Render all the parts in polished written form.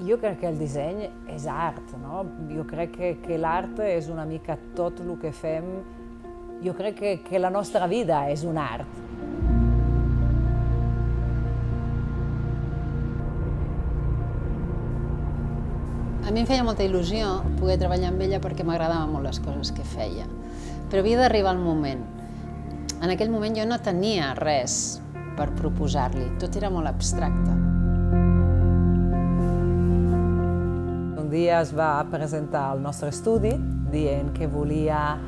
Jo crec que el disseny és art, no? Jo crec que l'art és una mica tot el que fem. Jo crec que la nostra vida és un art. A mi em feia molta il·lusió poder treballar amb ella perquè m'agradaven molt les coses que feia. Però havia d'arribar el moment. En aquell moment jo no tenia res per proposar-li, tot era molt abstracte. Un dia es va presentar al nostre estudi dient que volia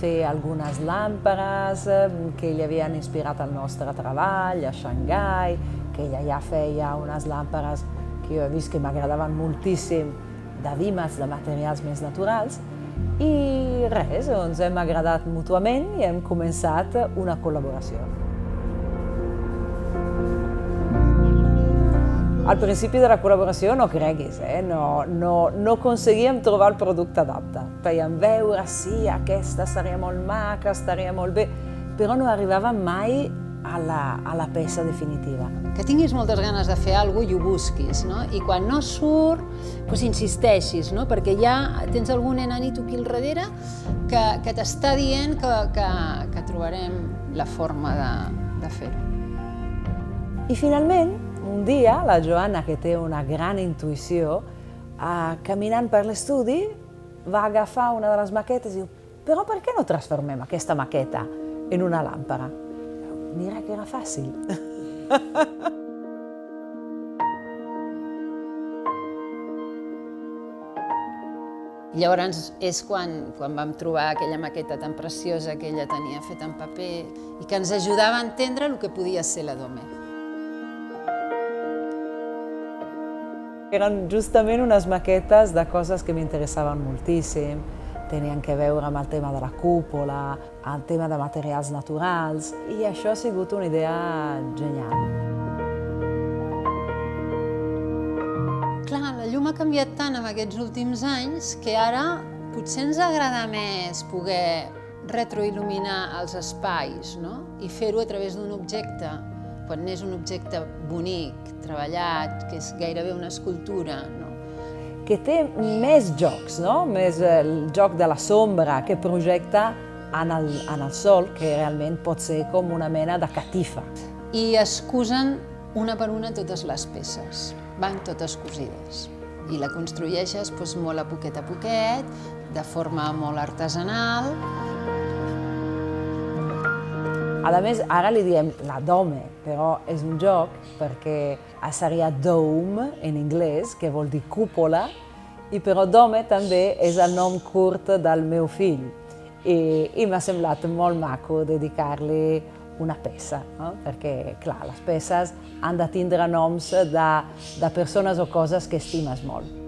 fer algunes làmperes que li havien inspirat el nostre treball a Xangai, que ella ja feia unes làmperes que jo he vist que m'agradaven moltíssim, de vímets, de materials més naturals, i res, ens hem agradat mútuament i hem començat una col·laboració. Al principi de la col·laboració no creguis, no aconseguíem trobar el producte adapte. Fèiem veure, sí, aquesta seria molt maca, estaria molt bé, però no arribàvem mai a la peça definitiva. Que tinguis moltes ganes de fer alguna cosa i ho busquis, no? I quan no surt, doncs insisteixis, no? Perquè ja tens algun enanito aquí al darrere que t'està dient que trobarem la forma de fer-ho. I finalment, un dia, la Joanna, que té una gran intuïció, caminant per l'estudi, va agafar una de les maquetes i diu: però per què no transformem aquesta maqueta en una làmpara? Mira que era fàcil. Llavors és quan vam trobar aquella maqueta tan preciosa que ella tenia feta en paper i que ens ajudava a entendre el que podia ser la Dome. Eren justament unes maquetes de coses que m'interessaven moltíssim. Tenien que veure amb el tema de la cúpula, el tema de materials naturals, i això ha sigut una idea genial. Clar, la llum ha canviat tant en aquests últims anys que ara potser ens agrada més poder retroil·luminar els espais, no? I fer-ho a través d'un objecte, quan és un objecte bonic, treballat, que és gairebé una escultura, no? Que té més jocs, no? Més el joc de la sombra que projecta en el sol, que realment pot ser com una mena de catifa. I es cosen una per una totes les peces, van totes cosides. I la construeixes molt a poquet, de forma molt artesanal. A més, ara li diem la Dome, però és un joc perquè seria dome en anglès, que vol dir cúpula, i però Dome també és el nom curt del meu fill. I m'ha semblat molt maco dedicar-li una peça, no? Perquè, clar, les peces han de tindre noms de persones o coses que estimes molt.